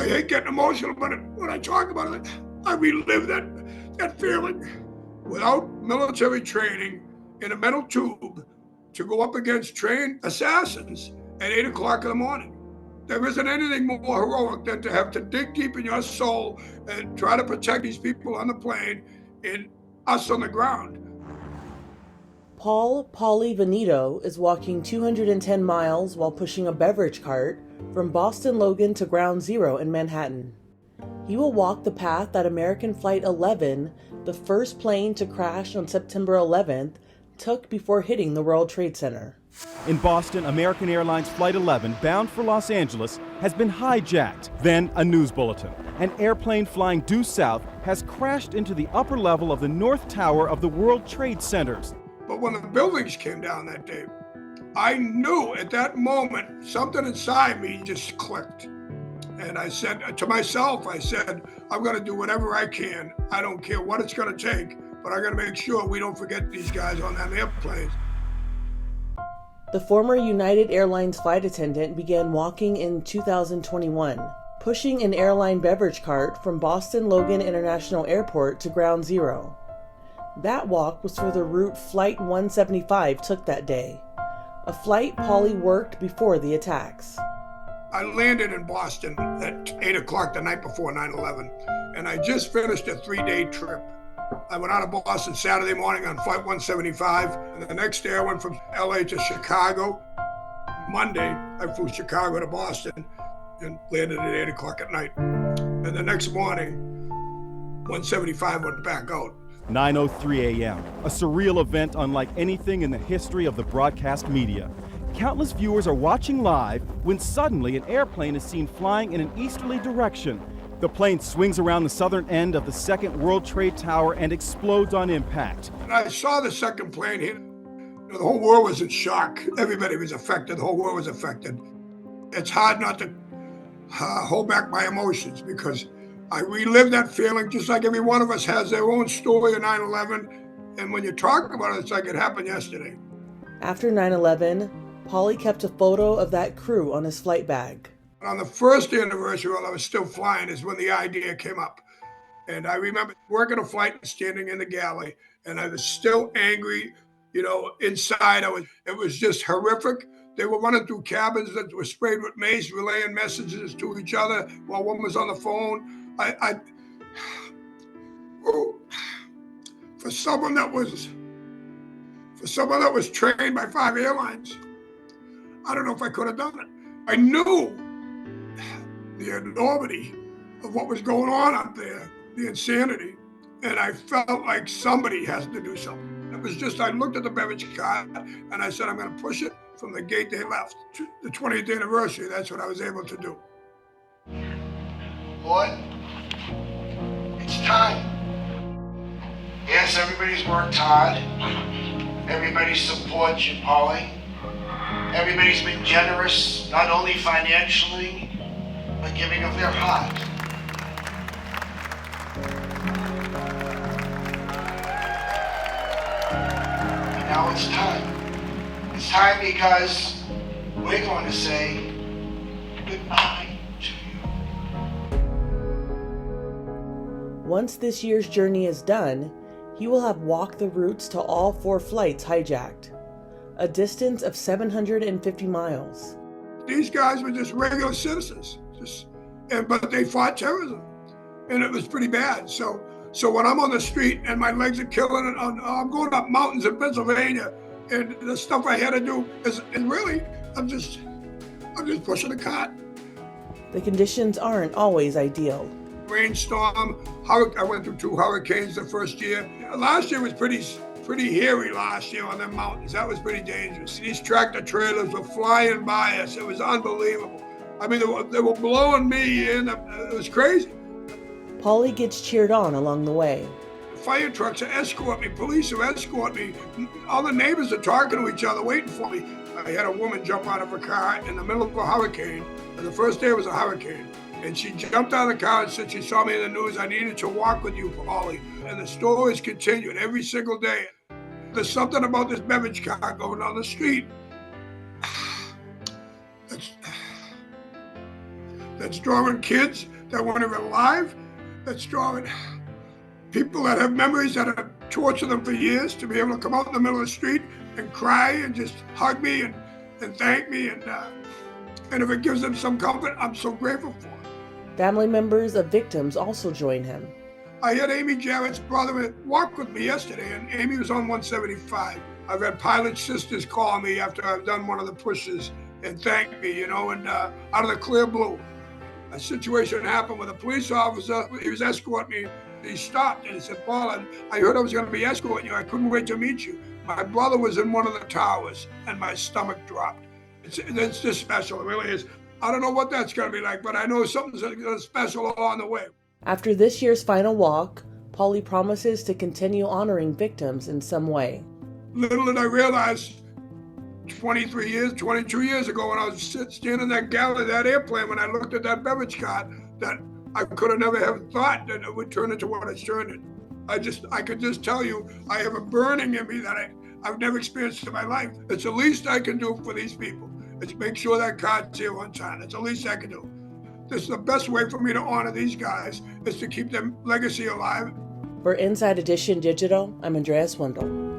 I hate getting emotional, but when I talk about it, I relive that feeling. Without military training, in a metal tube, to go up against trained assassins at 8 o'clock in the morning. There isn't anything more heroic than to have to dig deep in your soul and try to protect these people on the plane and us on the ground. Paulie Veneto is walking 210 miles while pushing a beverage cart from Boston-Logan to Ground Zero in Manhattan. He will walk the path that American Flight 11, the first plane to crash on September 11th, took before hitting the World Trade Center. In Boston, American Airlines Flight 11, bound for Los Angeles, has been hijacked. Then a news bulletin. An airplane flying due south has crashed into the upper level of the North Tower of the World Trade Centers. But when the buildings came down that day, I knew at that moment something inside me just clicked. And I said to myself, I'm going to do whatever I can. I don't care what it's going to take, but I'm going to make sure we don't forget these guys on that airplane. The former United Airlines flight attendant began walking in 2021, pushing an airline beverage cart from Boston-Logan International Airport to Ground Zero. That walk was for the route Flight 175 took that day, a flight Paulie worked before the attacks. I landed in Boston at 8 o'clock the night before 9/11, and I just finished a 3-day trip. I went out of Boston Saturday morning on Flight 175, and the next day I went from LA to Chicago. Monday, I flew Chicago to Boston and landed at 8 o'clock at night. And the next morning, 175 went back out. 9:03 a.m., a surreal event unlike anything in the history of the broadcast media. Countless viewers are watching live when suddenly an airplane is seen flying in an easterly direction. The plane swings around the southern end of the second World Trade Tower and explodes on impact. And I saw the second plane hit. The whole world was in shock. Everybody was affected. The whole world was affected. It's hard not to hold back my emotions because I relived that feeling just like every one of us has their own story of 9/11. And when you talk about it, it's like it happened yesterday. After 9/11, Paulie kept a photo of that crew on his flight bag. On the first anniversary, while I was still flying, is when the idea came up. And I remember working a flight and standing in the galley, and I was still angry, inside. It was just horrific. They were running through cabins that were sprayed with mace, relaying messages to each other while one was on the phone. For someone that was trained by 5 airlines, I don't know if I could have done it. I knew the enormity of what was going on up there, the insanity, and I felt like somebody has to do something. It was just, I looked at the beverage cart and I said, I'm going to push it from the gate they left to the 20th anniversary. That's what I was able to do. Boy, it's time. Yes, everybody's worked hard. Everybody supports you, Paulie. Everybody's been generous, not only financially, but giving of their heart. And now it's time. It's time because we're going to say goodbye to you. Once this year's journey is done, he will have walked the routes to all 4 flights hijacked, a distance of 750 miles. These guys were just regular citizens, but they fought terrorism, and it was pretty bad. So when I'm on the street and my legs are killing it, I'm going up mountains in Pennsylvania, and the stuff I had to do is really, I'm just pushing a cart. The conditions aren't always ideal. Rainstorm, I went through 2 hurricanes the first year. Last year was pretty hairy last year on the mountains. That was pretty dangerous. These tractor trailers were flying by us. It was unbelievable. I mean, they were blowing me in. It was crazy. Paulie gets cheered on along the way. Fire trucks are escorting me. Police are escorting me. All the neighbors are talking to each other, waiting for me. I had a woman jump out of a car in the middle of a hurricane. And the first day was a hurricane. And she jumped out of the car and said she saw me in the news. I needed to walk with you, Paulie. And the stories continued every single day. There's something about this beverage car going down the that's drawing kids that weren't even alive, that's drawing people that have memories that have tortured them for years to be able to come out in the middle of the street and cry and just hug me and thank me. And if it gives them some comfort, I'm so grateful for it. Family members of victims also join him. I had Amy Jarrett's brother walk with me yesterday, and Amy was on 175. I've had pilot sisters call me after I've done one of the pushes and thank me, and out of the clear blue. A situation happened with a police officer. He was escorting me. He stopped and he said, "Paul, I heard I was going to be escorting you. I couldn't wait to meet you. My brother was in one of the towers and my stomach dropped." It's just special. It really is. I don't know what that's going to be like, but I know something's special along the way. After this year's final walk, Paulie promises to continue honoring victims in some way. Little did I realize 22 years ago when I was standing in that galley, that airplane, when I looked at that beverage cart, that I could have never have thought that it would turn into what it's turned into. I could just tell you, I have a burning in me that I've never experienced in my life. It's the least I can do for these people. It's make sure that car's here on time. It's the least I can do. This is the best way for me to honor these guys, is to keep their legacy alive. For Inside Edition Digital, I'm Andrea Swindall.